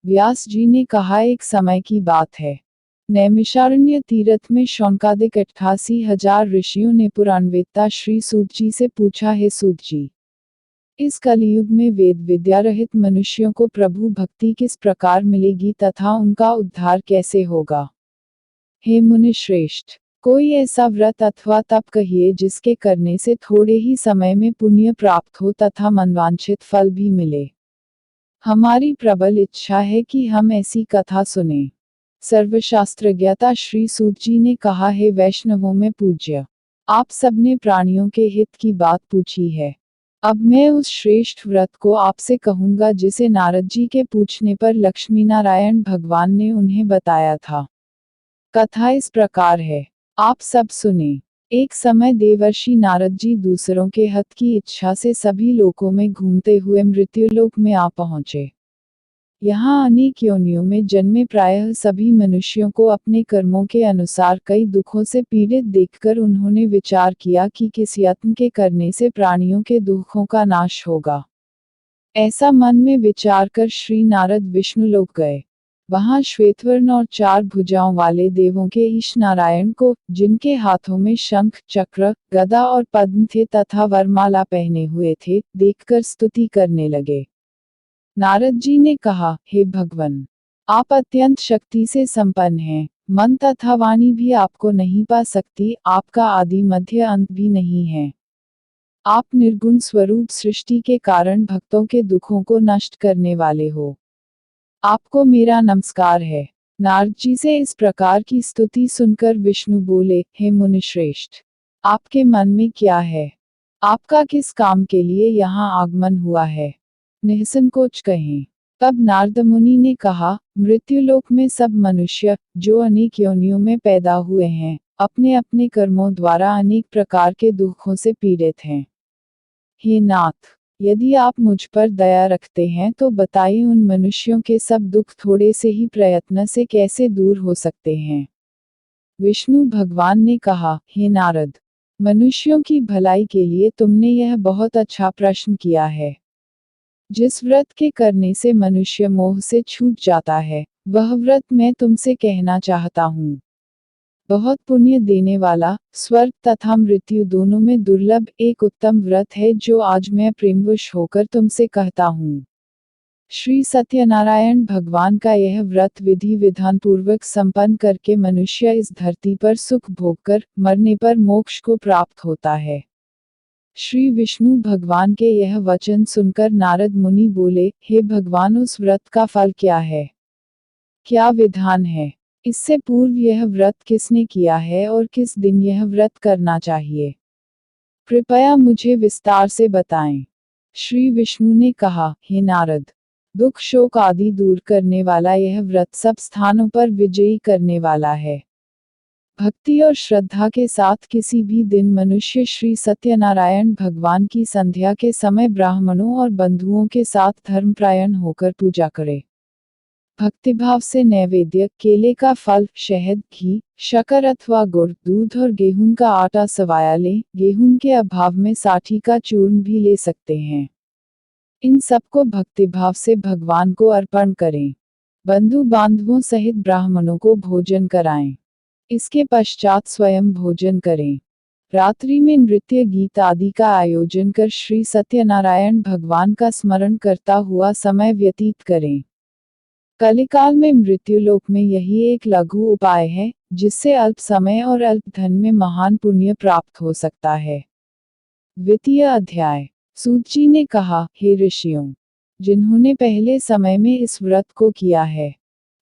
व्यास जी ने कहा, एक समय की बात है। नैमिषारण्य तीर्थ में शौनकादिक 88,000 ऋषियों ने पुराणवेत्ता श्री सूत जी से पूछा, हे सूत जी, इस कलियुग में वेद विद्या रहित मनुष्यों को प्रभु भक्ति किस प्रकार मिलेगी तथा उनका उद्धार कैसे होगा। हे मुनि श्रेष्ठ, कोई ऐसा व्रत अथवा तप कहिए जिसके करने से थोड़े ही समय में पुण्य प्राप्त हो तथा मनवांछित फल भी मिले। हमारी प्रबल इच्छा है कि हम ऐसी कथा सुने। सर्वशास्त्रज्ञता श्री सूत जी ने कहा, हे वैष्णवों में पूज्य, आप सबने प्राणियों के हित की बात पूछी है। अब मैं उस श्रेष्ठ व्रत को आपसे कहूंगा जिसे नारद जी के पूछने पर लक्ष्मीनारायण भगवान ने उन्हें बताया था। कथा इस प्रकार है, आप सब सुने। एक समय देवर्षि नारद जी दूसरों के हित की इच्छा से सभी लोकों में घूमते हुए मृत्युलोक में आ पहुंचे। यहाँ अनेक योनियों में जन्मे प्रायः सभी मनुष्यों को अपने कर्मों के अनुसार कई दुखों से पीड़ित देखकर उन्होंने विचार किया कि किस यत्न के करने से प्राणियों के दुखों का नाश होगा। ऐसा मन में विचार कर श्री नारद विष्णुलोक गए। वहां श्वेतवर्ण और 4 भुजाओं वाले देवों के ईश नारायण को, जिनके हाथों में शंख, चक्र, गदा और पद्म थे तथा वरमाला पहने हुए थे, देखकर स्तुति करने लगे। नारद जी ने कहा, हे भगवन, आप अत्यंत शक्ति से संपन्न हैं, मन तथा वाणी भी आपको नहीं पा सकती, आपका आदि मध्य अंत भी नहीं है। आप निर्गुण स्वरूप सृष्टि के कारण भक्तों के दुखों को नष्ट करने वाले हो। आपको मेरा नमस्कार है। नारद जी से इस प्रकार की स्तुति सुनकर विष्णु बोले, हे मुनिश्रेष्ठ, आपके मन में क्या है? आपका किस काम के लिए यहाँ आगमन हुआ है? निःसंकोच कहें। तब नारद मुनि ने कहा, मृत्युलोक में सब मनुष्य, जो अनेक योनियों में पैदा हुए हैं, अपने अपने कर्मों द्वारा अनेक प्रकार के दुखों से पीड़ित हैं। हे नाथ, यदि आप मुझ पर दया रखते हैं तो बताइए उन मनुष्यों के सब दुख थोड़े से ही प्रयत्न से कैसे दूर हो सकते हैं। विष्णु भगवान ने कहा, हे नारद, मनुष्यों की भलाई के लिए तुमने यह बहुत अच्छा प्रश्न किया है। जिस व्रत के करने से मनुष्य मोह से छूट जाता है, वह व्रत मैं तुमसे कहना चाहता हूँ। बहुत पुण्य देने वाला, स्वर्ग तथा मृत्यु दोनों में दुर्लभ एक उत्तम व्रत है जो आज मैं प्रेमवश होकर तुमसे कहता हूँ। श्री सत्यनारायण भगवान का यह व्रत विधि विधान पूर्वक संपन्न करके मनुष्य इस धरती पर सुख भोगकर मरने पर मोक्ष को प्राप्त होता है। श्री विष्णु भगवान के यह वचन सुनकर नारद मुनि बोले, हे भगवान, उस व्रत का फल क्या है? क्या विधान है? इससे पूर्व यह व्रत किसने किया है और किस दिन यह व्रत करना चाहिए? कृपया मुझे विस्तार से बताएं। श्री विष्णु ने कहा, हे नारद, दुख शोक आदि दूर करने वाला यह व्रत सब स्थानों पर विजयी करने वाला है। भक्ति और श्रद्धा के साथ किसी भी दिन मनुष्य श्री सत्यनारायण भगवान की संध्या के समय ब्राह्मणों और बंधुओं के साथ धर्मपरायण होकर पूजा करे। भक्तिभाव से नैवेद्य, केले का फल, शहद, घी, शक्कर अथवा गुड़, दूध और गेहूं का आटा सवाया लें। गेहूं के अभाव में साठी का चूर्ण भी ले सकते हैं। इन सबको भक्तिभाव से भगवान को अर्पण करें। बंधु बांधवों सहित ब्राह्मणों को भोजन कराएं। इसके पश्चात स्वयं भोजन करें। रात्रि में नृत्य गीत आदि का आयोजन कर श्री सत्यनारायण भगवान का स्मरण करता हुआ समय व्यतीत करें। कलिकाल में मृत्युलोक में यही एक लघु उपाय है, जिससे अल्प समय और अल्प धन में महान पुण्य प्राप्त हो सकता है। द्वितीय अध्याय। सूत जी ने कहा, हे ऋषियों, जिन्होंने पहले समय में इस व्रत को किया है,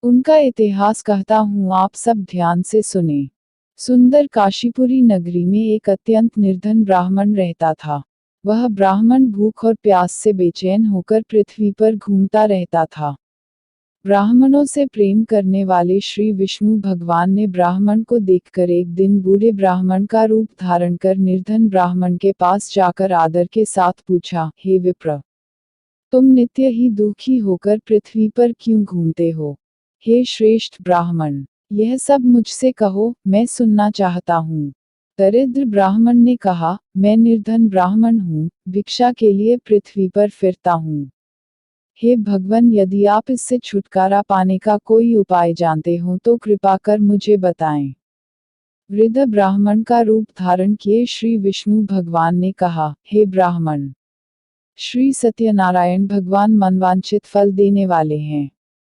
उनका इतिहास कहता हूँ, आप सब ध्यान से सुने। सुंदर काशीपुरी नगरी में एक अत्यंत निर्धन ब्राह्मण रहता था। वह ब्राह्मण भूख और प्यास से बेचैन होकर पृथ्वी पर घूमता रहता था। ब्राह्मणों से प्रेम करने वाले श्री विष्णु भगवान ने ब्राह्मण को देखकर एक दिन बूढ़े ब्राह्मण का रूप धारण कर निर्धन ब्राह्मण के पास जाकर आदर के साथ पूछा, हे विप्र, तुम नित्य ही दुखी होकर पृथ्वी पर क्यों घूमते हो? हे श्रेष्ठ ब्राह्मण, यह सब मुझसे कहो, मैं सुनना चाहता हूँ। दरिद्र ब्राह्मण ने कहा, मैं निर्धन ब्राह्मण हूँ, भिक्षा के लिए पृथ्वी पर फिरता हूँ। हे भगवान, यदि आप इससे छुटकारा पाने का कोई उपाय जानते हो तो कृपा कर मुझे बताएं। वृद्ध ब्राह्मण का रूप धारण किए श्री विष्णु भगवान ने कहा, हे ब्राह्मण, श्री सत्यनारायण भगवान मनवांछित फल देने वाले हैं।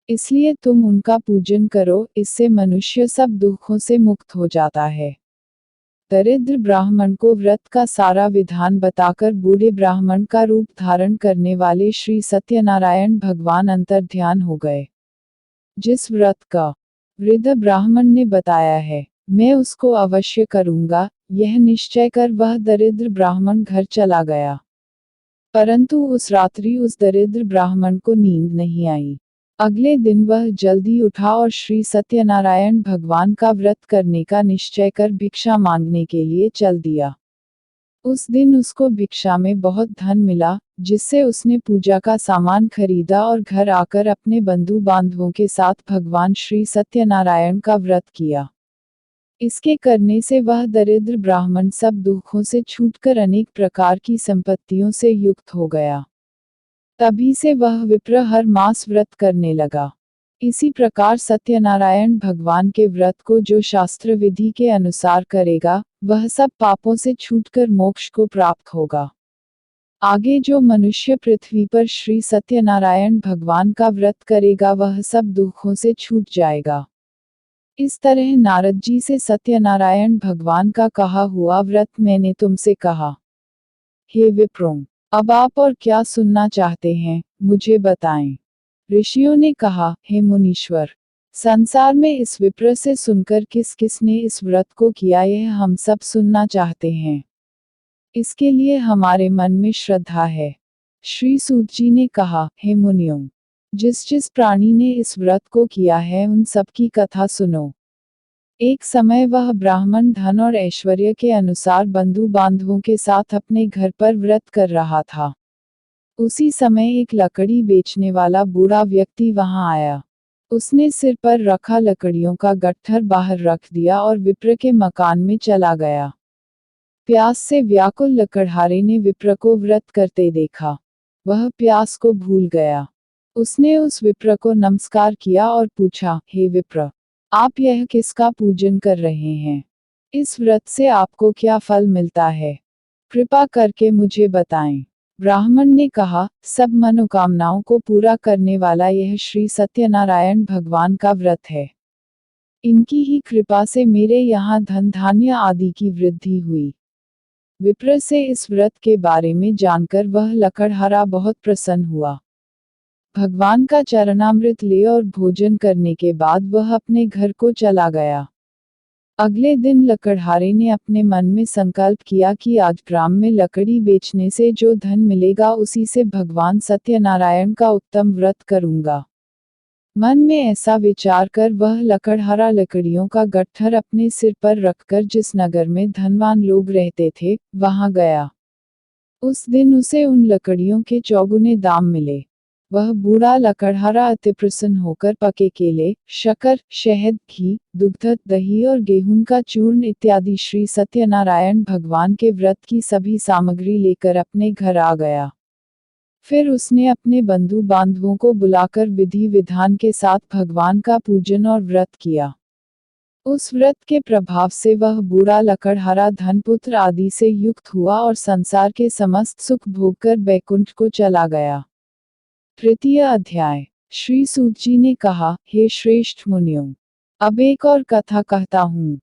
इसलिए तुम उनका पूजन करो, इससे मनुष्य सब दुखों से मुक्त हो जाता है। दरिद्र ब्राह्मण को व्रत का सारा विधान बताकर बूढ़े ब्राह्मण का रूप धारण करने वाले श्री सत्यनारायण भगवान अंतर्ध्यान हो गए। जिस व्रत का वृद्ध ब्राह्मण ने बताया है, मैं उसको अवश्य करूंगा, यह निश्चय कर वह दरिद्र ब्राह्मण घर चला गया। परंतु उस रात्रि उस दरिद्र ब्राह्मण को नींद नहीं आई। अगले दिन वह जल्दी उठा और श्री सत्यनारायण भगवान का व्रत करने का निश्चय कर भिक्षा मांगने के लिए चल दिया। उस दिन उसको भिक्षा में बहुत धन मिला, जिससे उसने पूजा का सामान खरीदा और घर आकर अपने बंधु बांधवों के साथ भगवान श्री सत्यनारायण का व्रत किया। इसके करने से वह दरिद्र ब्राह्मण सब दुखों से छूटकर अनेक प्रकार की संपत्तियों से युक्त हो गया। तभी से वह विप्र हर मास व्रत करने लगा। इसी प्रकार सत्यनारायण भगवान के व्रत को जो शास्त्र विधि के अनुसार करेगा, वह सब पापों से छूटकर मोक्ष को प्राप्त होगा। आगे जो मनुष्य पृथ्वी पर श्री सत्यनारायण भगवान का व्रत करेगा वह सब दुखों से छूट जाएगा। इस तरह नारद जी से सत्यनारायण भगवान का कहा हुआ व्रत मैंने तुमसे कहा। हे विप्रों, अब आप और क्या सुनना चाहते हैं, मुझे बताएं। ऋषियों ने कहा, हे मुनीश्वर, संसार में इस विप्र से सुनकर किस किसने इस व्रत को किया यह हम सब सुनना चाहते हैं। इसके लिए हमारे मन में श्रद्धा है। श्री सूत जी ने कहा, हे मुनियों, जिस जिस प्राणी ने इस व्रत को किया है उन सब की कथा सुनो। एक समय वह ब्राह्मण धन और ऐश्वर्य के अनुसार बंधु बांधवों के साथ अपने घर पर व्रत कर रहा था। उसी समय एक लकड़ी बेचने वाला बूढ़ा व्यक्ति वहां आया। उसने सिर पर रखा लकड़ियों का गट्ठर बाहर रख दिया और विप्र के मकान में चला गया। प्यास से व्याकुल लकड़हारे ने विप्र को व्रत करते देखा। वह प्यास को भूल गया। उसने उस विप्र को नमस्कार किया और पूछा, हे विप्र, आप यह किसका पूजन कर रहे हैं? इस व्रत से आपको क्या फल मिलता है? कृपा करके मुझे बताएं। ब्राह्मण ने कहा, सब मनोकामनाओं को पूरा करने वाला यह श्री सत्यनारायण भगवान का व्रत है। इनकी ही कृपा से मेरे यहाँ धन धान्य आदि की वृद्धि हुई। विप्र से इस व्रत के बारे में जानकर वह लकड़हारा बहुत प्रसन्न हुआ। भगवान का चरणामृत ले और भोजन करने के बाद वह अपने घर को चला गया। अगले दिन लकड़हारे ने अपने मन में संकल्प किया कि आज ग्राम में लकड़ी बेचने से जो धन मिलेगा उसी से भगवान सत्यनारायण का उत्तम व्रत करूंगा। मन में ऐसा विचार कर वह लकड़हारा लकड़ियों का गट्ठर अपने सिर पर रखकर जिस नगर में धनवान लोग रहते थे, वहां गया। उस दिन उसे उन लकड़ियों के चौगुने दाम मिले। वह बूढ़ा लकड़हारा अति प्रसन्न होकर पके केले, शक्कर, शहद, घी, दुग्ध, दही और गेहूं का चूर्ण इत्यादि श्री सत्यनारायण भगवान के व्रत की सभी सामग्री लेकर अपने घर आ गया। फिर उसने अपने बंधु बांधवों को बुलाकर विधि विधान के साथ भगवान का पूजन और व्रत किया। उस व्रत के प्रभाव से वह बूढ़ा लकड़हारा धनपुत्र आदि से युक्त हुआ और संसार के समस्त सुख भोगकर बैकुंठ को चला गया। तृतीय अध्याय। श्री सूत जी ने कहा, हे श्रेष्ठ मुनियों, अब एक और कथा कहता हूँ।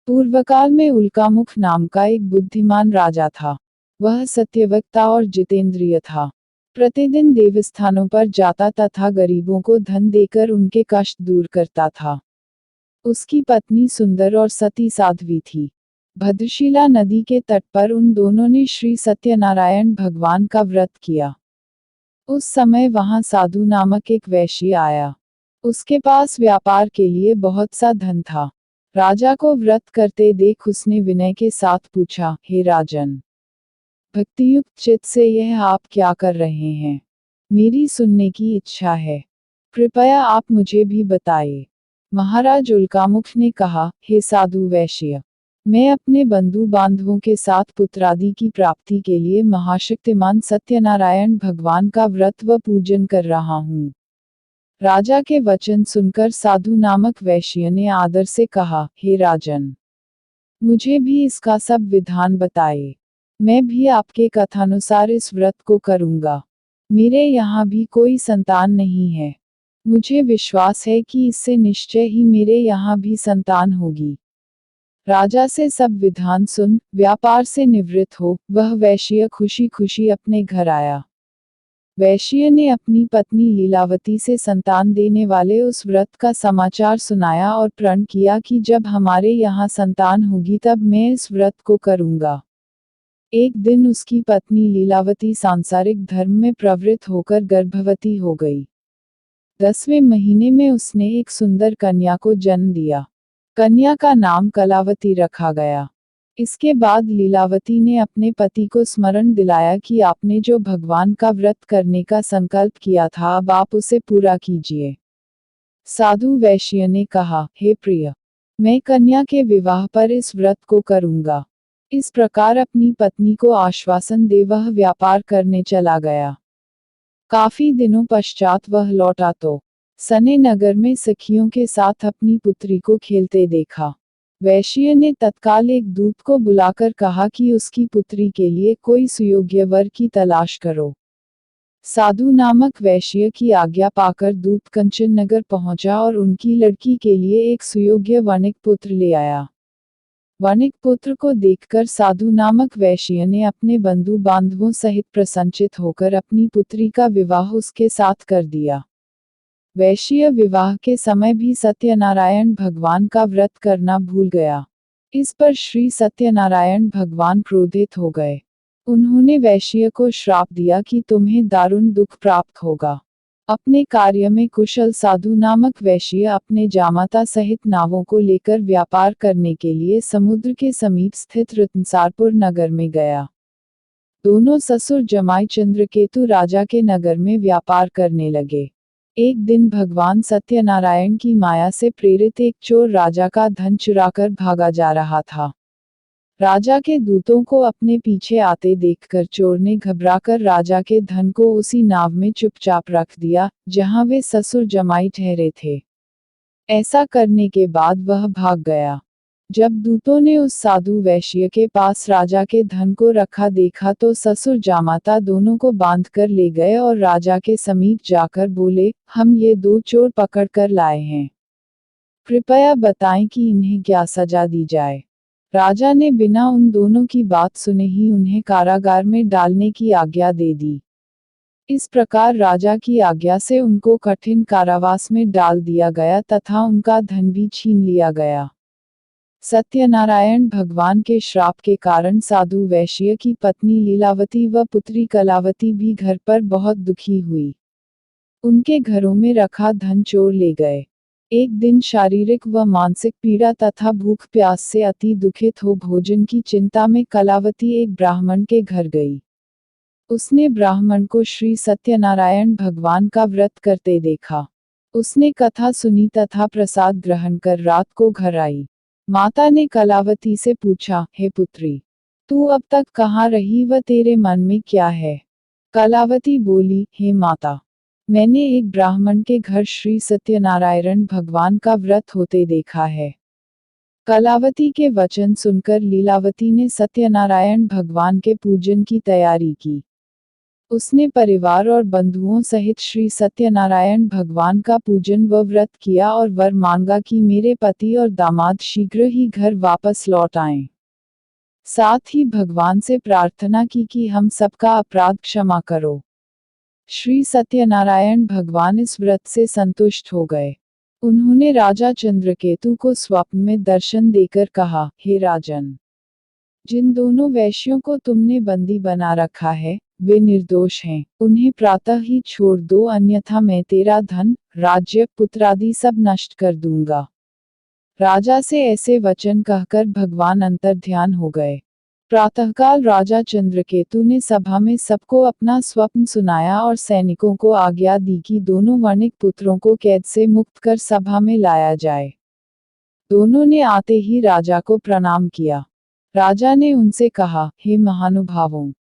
पूर्वकाल में उल्कामुख नाम का एक बुद्धिमान राजा था। वह सत्यवक्ता और जितेंद्रिय था। प्रतिदिन देवस्थानों पर जाता तथा गरीबों को धन देकर उनके कष्ट दूर करता था। उसकी पत्नी सुंदर और सती साध्वी थी। भद्रशिला नदी के तट पर उन दोनों ने श्री सत्यनारायण भगवान का व्रत किया। उस समय वहां साधु नामक एक वैश्य आया। उसके पास व्यापार के लिए बहुत सा धन था। राजा को व्रत करते देख उसने विनय के साथ पूछा, हे राजन, भक्तियुक्त चित्त से यह आप क्या कर रहे हैं? मेरी सुनने की इच्छा है। कृपया आप मुझे भी बताइए। महाराज उल्कामुख ने कहा, हे साधु वैश्य, मैं अपने बंधु बांधवों के साथ पुत्रादि की प्राप्ति के लिए महाशक्तिमान सत्यनारायण भगवान का व्रत व पूजन कर रहा हूँ। राजा के वचन सुनकर साधु नामक वैश्य ने आदर से कहा, हे राजन, मुझे भी इसका सब विधान बताए। मैं भी आपके कथानुसार इस व्रत को करूंगा। मेरे यहाँ भी कोई संतान नहीं है। मुझे विश्वास है कि इससे निश्चय ही मेरे यहाँ भी संतान होगी। राजा से सब विधान सुन, व्यापार से निवृत्त हो, वह वैश्य खुशी खुशी अपने घर आया। वैश्य ने अपनी पत्नी लीलावती से संतान देने वाले उस व्रत का समाचार सुनाया और प्रण किया कि जब हमारे यहाँ संतान होगी तब मैं इस व्रत को करूंगा। एक दिन उसकी पत्नी लीलावती सांसारिक धर्म में प्रवृत्त होकर गर्भवती हो गई। 10वें महीने में उसने एक सुंदर कन्या को जन्म दिया। कन्या का नाम कलावती रखा गया। इसके बाद लीलावती ने अपने पति को स्मरण दिलाया कि आपने जो भगवान का व्रत करने का संकल्प किया था अब आप उसे पूरा कीजिए। साधु वैश्य ने कहा, हे प्रिय, मैं कन्या के विवाह पर इस व्रत को करूंगा। इस प्रकार अपनी पत्नी को आश्वासन दे वह व्यापार करने चला गया। काफी दिनों पश्चात वह लौटा तो सने नगर में सखियों के साथ अपनी पुत्री को खेलते देखा। वैश्य ने तत्काल एक दूत को बुलाकर कहा कि उसकी पुत्री के लिए कोई सुयोग्य वर की तलाश करो। साधु नामक वैश्य की आज्ञा पाकर दूत कंचन नगर पहुंचा और उनकी लड़की के लिए एक सुयोग्य वणिक पुत्र ले आया। वणिक पुत्र को देखकर साधु नामक वैश्य ने अपने बंधु बांधवों सहित प्रसन्नचित होकर अपनी पुत्री का विवाह उसके साथ कर दिया। वैश्य विवाह के समय भी सत्यनारायण भगवान का व्रत करना भूल गया। इस पर श्री सत्यनारायण भगवान क्रोधित हो गए। उन्होंने वैश्य को श्राप दिया कि तुम्हें दारुण दुख प्राप्त होगा। अपने कार्य में कुशल साधु नामक वैश्य अपने जामाता सहित नावों को लेकर व्यापार करने के लिए समुद्र के समीप स्थित रत्नसारपुर नगर में गया। दोनों ससुर जमाई चंद्रकेतु राजा के नगर में व्यापार करने लगे। एक दिन भगवान सत्यनारायण की माया से प्रेरित एक चोर राजा का धन चुराकर भागा जा रहा था। राजा के दूतों को अपने पीछे आते देखकर चोर ने घबराकर राजा के धन को उसी नाव में चुपचाप रख दिया, जहां वे ससुर जमाई ठहरे थे। ऐसा करने के बाद वह भाग गया। जब दूतों ने उस साधु वैश्य के पास राजा के धन को रखा देखा तो ससुर जामाता दोनों को बांध कर ले गए और राजा के समीप जाकर बोले, हम ये दो चोर पकड़ कर लाए हैं। कृपया बताएं कि इन्हें क्या सजा दी जाए। राजा ने बिना उन दोनों की बात सुने ही उन्हें कारागार में डालने की आज्ञा दे दी। इस प्रकार राजा की आज्ञा से उनको कठिन कारावास में डाल दिया गया तथा उनका धन भी छीन लिया गया। सत्यनारायण भगवान के श्राप के कारण साधु वैश्य की पत्नी लीलावती व पुत्री कलावती भी घर पर बहुत दुखी हुई। उनके घरों में रखा धन चोर ले गए। एक दिन शारीरिक व मानसिक पीड़ा तथा भूख प्यास से अति दुखित हो भोजन की चिंता में कलावती एक ब्राह्मण के घर गई। उसने ब्राह्मण को श्री सत्यनारायण भगवान का व्रत करते देखा। उसने कथा सुनी तथा प्रसाद ग्रहण कर रात को घर आई। माता ने कलावती से पूछा, हे पुत्री, तू अब तक कहाँ रही व तेरे मन में क्या है? कलावती बोली, हे माता, मैंने एक ब्राह्मण के घर श्री सत्यनारायण भगवान का व्रत होते देखा है। कलावती के वचन सुनकर लीलावती ने सत्यनारायण भगवान के पूजन की तैयारी की। उसने परिवार और बंधुओं सहित श्री सत्यनारायण भगवान का पूजन व व्रत किया और वर मांगा कि मेरे पति और दामाद शीघ्र ही घर वापस लौट आएं। साथ ही भगवान से प्रार्थना की कि हम सबका अपराध क्षमा करो। श्री सत्यनारायण भगवान इस व्रत से संतुष्ट हो गए। उन्होंने राजा चंद्रकेतु को स्वप्न में दर्शन देकर कहा, हे राजन, जिन दोनों वैश्यों को तुमने बंदी बना रखा है, वे निर्दोष हैं, उन्हें प्रातः ही छोड़ दो, अन्यथा मैं तेरा धन, राज्य, पुत्रादि सब नष्ट कर दूंगा। राजा से ऐसे वचन कहकर भगवान अंतर्ध्यान हो गए। प्रातःकाल राजा चंद्रकेतु ने सभा में सबको अपना स्वप्न सुनाया और सैनिकों को आज्ञा दी कि दोनों वणिक पुत्रों को कैद से मुक्त कर सभा में लाया जाए। दोनों ने आते ही राजा को प्रणाम किया। राजा ने उनसे कहा, हे महानुभावों,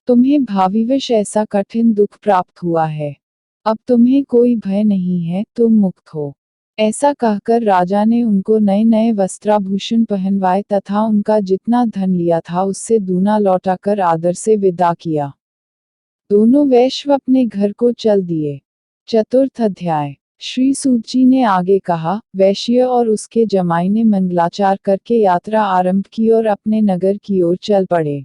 तुम्हें भाविवश ऐसा कठिन दुख प्राप्त हुआ है। अब तुम्हें कोई भय नहीं है, तुम मुक्त हो। ऐसा कहकर राजा ने उनको नए नए वस्त्राभूषण पहनवाए तथा उनका जितना धन लिया था उससे दूना लौटाकर आदर से विदा किया। दोनों वैश्य अपने घर को चल दिए। चतुर्थ अध्याय। श्री सूत जी ने आगे कहा, वैश्य और उसके जमाई ने मंगलाचार करके यात्रा आरंभ की और अपने नगर की ओर चल पड़े।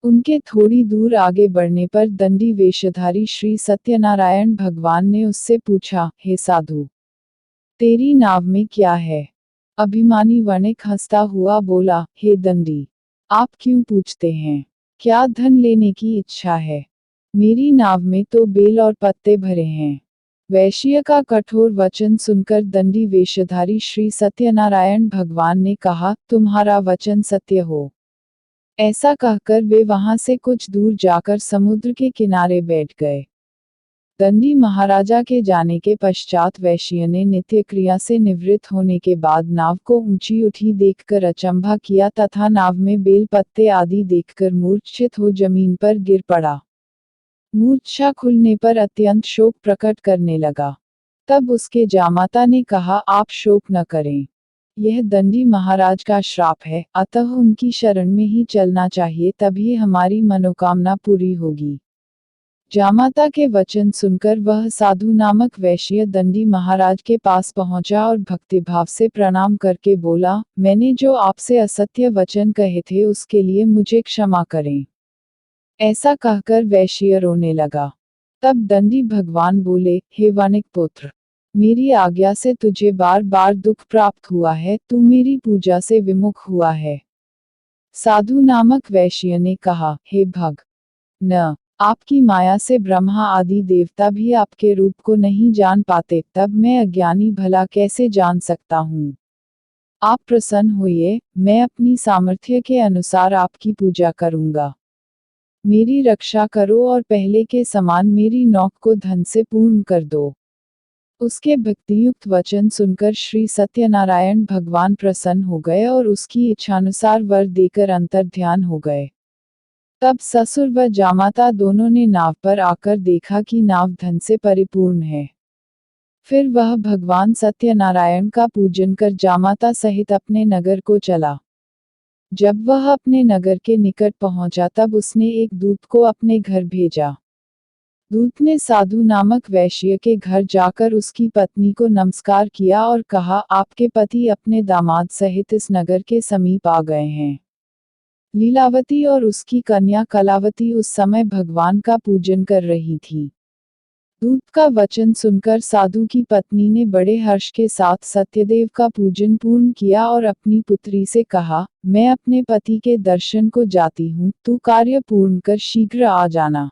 उनके थोड़ी दूर आगे बढ़ने पर दंडी वेशधारी श्री सत्यनारायण भगवान ने उससे पूछा, हे साधु, तेरी नाव में क्या है? अभिमानी वणिक हंसता हुआ बोला, हे दंडी, आप क्यों पूछते हैं? क्या धन लेने की इच्छा है? मेरी नाव में तो बेल और पत्ते भरे हैं। वैश्य का कठोर वचन सुनकर दंडी वेशधारी श्री सत्यनारायण भगवान ने कहा, तुम्हारा वचन सत्य हो। ऐसा कहकर वे वहां से कुछ दूर जाकर समुद्र के किनारे बैठ गए। दंडी महाराजा के जाने के पश्चात वैश्य ने नित्य क्रिया से निवृत्त होने के बाद नाव को ऊंची उठी देखकर अचंभा किया तथा नाव में बेल पत्ते आदि देखकर मूर्छित हो जमीन पर गिर पड़ा। मूर्छा खुलने पर अत्यंत शोक प्रकट करने लगा। तब उसके जामाता ने कहा, आप शोक न करें। यह दंडी महाराज का श्राप है, अतः उनकी शरण में ही चलना चाहिए, तभी हमारी मनोकामना पूरी होगी। जामाता के वचन सुनकर वह साधु नामक वैश्य दंडी महाराज के पास पहुंचा और भक्तिभाव से प्रणाम करके बोला, मैंने जो आपसे असत्य वचन कहे थे उसके लिए मुझे क्षमा करें। ऐसा कहकर वैश्य रोने लगा। तब दंडी भगवान बोले, हे वणिक पुत्र, मेरी आज्ञा से तुझे बार बार दुख प्राप्त हुआ है, तू मेरी पूजा से विमुख हुआ है। साधु नामक वैश्य ने कहा, हे भग न, आपकी माया से ब्रह्मा आदि देवता भी आपके रूप को नहीं जान पाते, तब मैं अज्ञानी भला कैसे जान सकता हूँ। आप प्रसन्न होइए, मैं अपनी सामर्थ्य के अनुसार आपकी पूजा करूँगा। मेरी रक्षा करो और पहले के समान मेरी नौक को धन से पूर्ण कर दो। उसके भक्तियुक्त वचन सुनकर श्री सत्यनारायण भगवान प्रसन्न हो गए और उसकी इच्छानुसार वर देकर अंतर्ध्यान हो गए। तब ससुर व जामाता दोनों ने नाव पर आकर देखा कि नाव धन से परिपूर्ण है। फिर वह भगवान सत्यनारायण का पूजन कर जामाता सहित अपने नगर को चला। जब वह अपने नगर के निकट पहुंचा तब उसने एक दूत को अपने घर भेजा। दूत ने साधु नामक वैश्य के घर जाकर उसकी पत्नी को नमस्कार किया और कहा, आपके पति अपने दामाद सहित इस नगर के समीप आ गए हैं। लीलावती और उसकी कन्या कलावती उस समय भगवान का पूजन कर रही थी। दूत का वचन सुनकर साधु की पत्नी ने बड़े हर्ष के साथ सत्यदेव का पूजन पूर्ण किया और अपनी पुत्री से कहा, मैं अपने पति के दर्शन को जाती हूँ, तू कार्य पूर्ण कर शीघ्र आ जाना।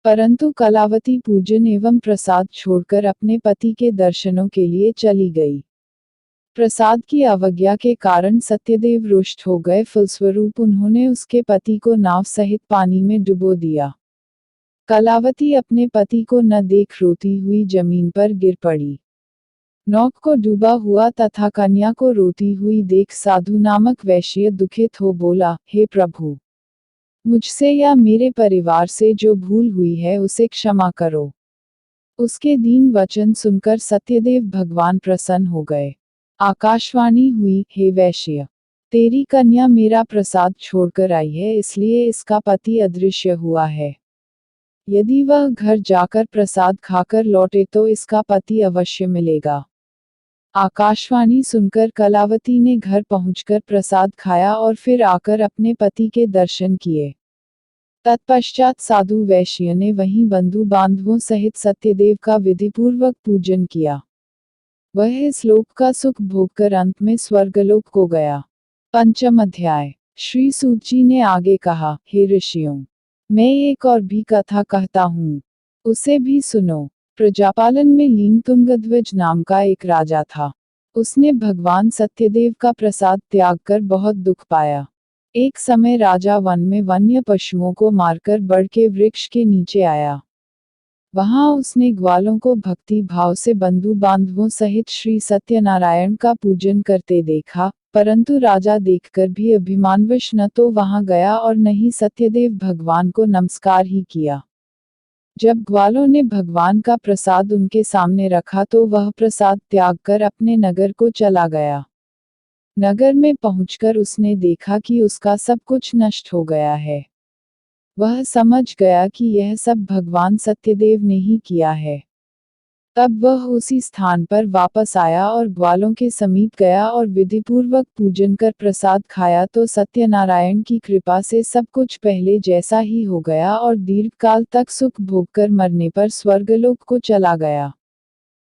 परंतु कलावती पूजन एवं प्रसाद छोड़कर अपने पति के दर्शनों के लिए चली गई। प्रसाद की अवज्ञा के कारण सत्यदेव रुष्ट हो गए, फलस्वरूप उन्होंने उसके पति को नाव सहित पानी में डुबो दिया। कलावती अपने पति को न देख रोती हुई जमीन पर गिर पड़ी। नौक को डूबा हुआ तथा कन्या को रोती हुई देख साधु नामक वैश्य दुखित हो बोला, हे प्रभु, मुझसे या मेरे परिवार से जो भूल हुई है उसे क्षमा करो। उसके दीन वचन सुनकर सत्यदेव भगवान प्रसन्न हो गए। आकाशवाणी हुई, हे वैश्य, तेरी कन्या मेरा प्रसाद छोड़कर आई है, इसलिए इसका पति अदृश्य हुआ है। यदि वह घर जाकर प्रसाद खाकर लौटे तो इसका पति अवश्य मिलेगा। आकाशवाणी सुनकर कलावती ने घर पहुंचकर प्रसाद खाया और फिर आकर अपने पति के दर्शन किए। तत्पश्चात साधु वैश्य ने वहीं बंधु बांधवों सहित सत्यदेव का विधिपूर्वक पूजन किया। वह इस लोक का सुख भोगकर अंत में स्वर्गलोक को गया। पंचम अध्याय। श्री सूत जी ने आगे कहा, हे ऋषियों, मैं एक और भी कथा कहता हूँ, उसे भी सुनो। प्रजापालन में लीन तुंगध्वज नाम का एक राजा था। उसने भगवान सत्यदेव का प्रसाद त्याग कर बहुत दुख पाया। एक समय राजा वन में वन्य पशुओं को मारकर बड़ के वृक्ष के नीचे आया। वहां उसने ग्वालों को भक्ति भाव से बंधु बांधवों सहित श्री सत्यनारायण का पूजन करते देखा, परंतु राजा देखकर भी अभिमानवश न तो वहां गया और न ही सत्यदेव भगवान को नमस्कार ही किया। जब ग्वालों ने भगवान का प्रसाद उनके सामने रखा तो वह प्रसाद त्याग कर अपने नगर को चला गया। नगर में पहुंचकर उसने देखा कि उसका सब कुछ नष्ट हो गया है। वह समझ गया कि यह सब भगवान सत्यदेव ने ही किया है। तब वह उसी स्थान पर वापस आया और ग्वालों के समीप गया और विधिपूर्वक पूजन कर प्रसाद खाया तो सत्यनारायण की कृपा से सब कुछ पहले जैसा ही हो गया और दीर्घकाल तक सुख भोगकर मरने पर स्वर्गलोक को चला गया।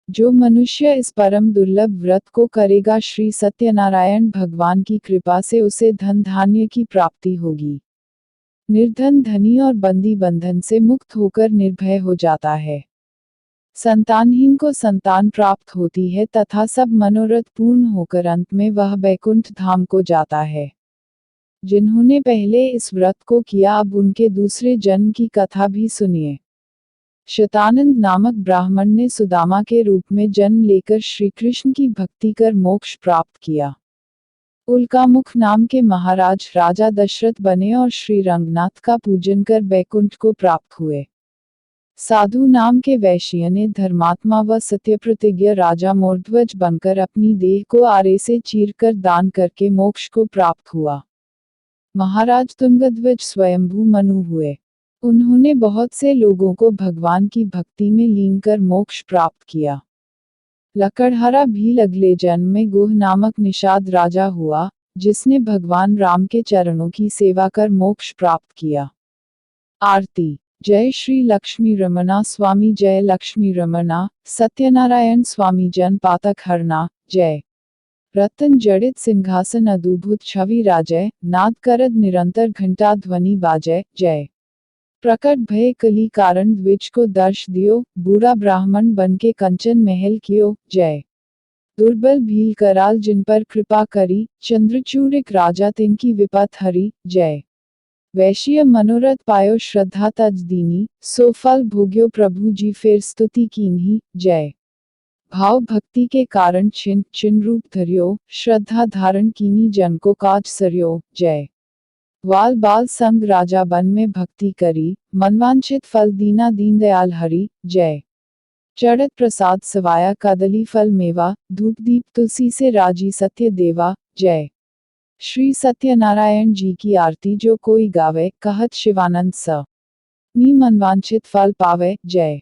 जो मनुष्य इस परम दुर्लभ व्रत को करेगा, श्री सत्यनारायण भगवान की कृपा से उसे धन धान्य की प्राप्ति होगी। निर्धन धनी और बंदी बंधन से मुक्त होकर निर्भय हो जाता है। संतानहीन को संतान प्राप्त होती है तथा सब मनोरथ पूर्ण होकर अंत में वह बैकुंठ धाम को जाता है। जिन्होंने पहले इस व्रत को किया अब उनके दूसरे जन्म की कथा भी सुनिए। शतानंद नामक ब्राह्मण ने सुदामा के रूप में जन्म लेकर श्री कृष्ण की भक्ति कर मोक्ष प्राप्त किया। उल्कामुख नाम के महाराज राजा दशरथ बने और श्री रंगनाथ का पूजन कर बैकुंठ को प्राप्त हुए। साधु नाम के वैश्य ने धर्मात्मा व सत्यप्रतिज्ञ राजा मोरध्वज बनकर अपनी देह को आरे से चीरकर दान करके मोक्ष को प्राप्त हुआ। महाराज तुंगध्वज स्वयंभू मनु हुए। उन्होंने बहुत से लोगों को भगवान की भक्ति में लीन कर मोक्ष प्राप्त किया। लकड़हारा भील अगले जन्म में गोह नामक निषाद राजा हुआ, जिसने भगवान राम के चरणों की सेवा कर मोक्ष प्राप्त किया। आरती। जय श्री लक्ष्मी रमना स्वामी, जय लक्ष्मी रमना, सत्यनारायण स्वामी जन पातक हरना, जय। रतन जड़ित सिंहासन अद्भुत छवि राजय, नाद करद निरंतर घंटा ध्वनि बाजय, जय। प्रकट भय कली कारण द्विज को दर्श दियो, बूढ़ा ब्राह्मण बन के कंचन महल कियो, जय। दुर्बल भील कराल जिन पर कृपा करी, चंद्रचूड़िक राजा तिनकी विपत हरी, जय। वैश्य मनोरथ पायो श्रद्धा तज दीनी, सो फल भोग्यो प्रभु जी फिर स्तुति कीन्ही, जय। भाव भक्ति के कारण छिन चिन रूप धरियो, श्रद्धा धारण कीनी जन को काज सरियो, जय। वाल बाल संग राजा बन में भक्ति करी, मनवांछित फल दीना दीनदयाल हरि, जय। चढ़त प्रसाद सवाया कदली फल मेवा, धूप दीप तुलसी से राजी सत्य देवा, जय। श्री सत्यनारायण जी की आरती जो कोई गावे, कहत शिवानंद स। मी मनवांछित फल पावे, जय।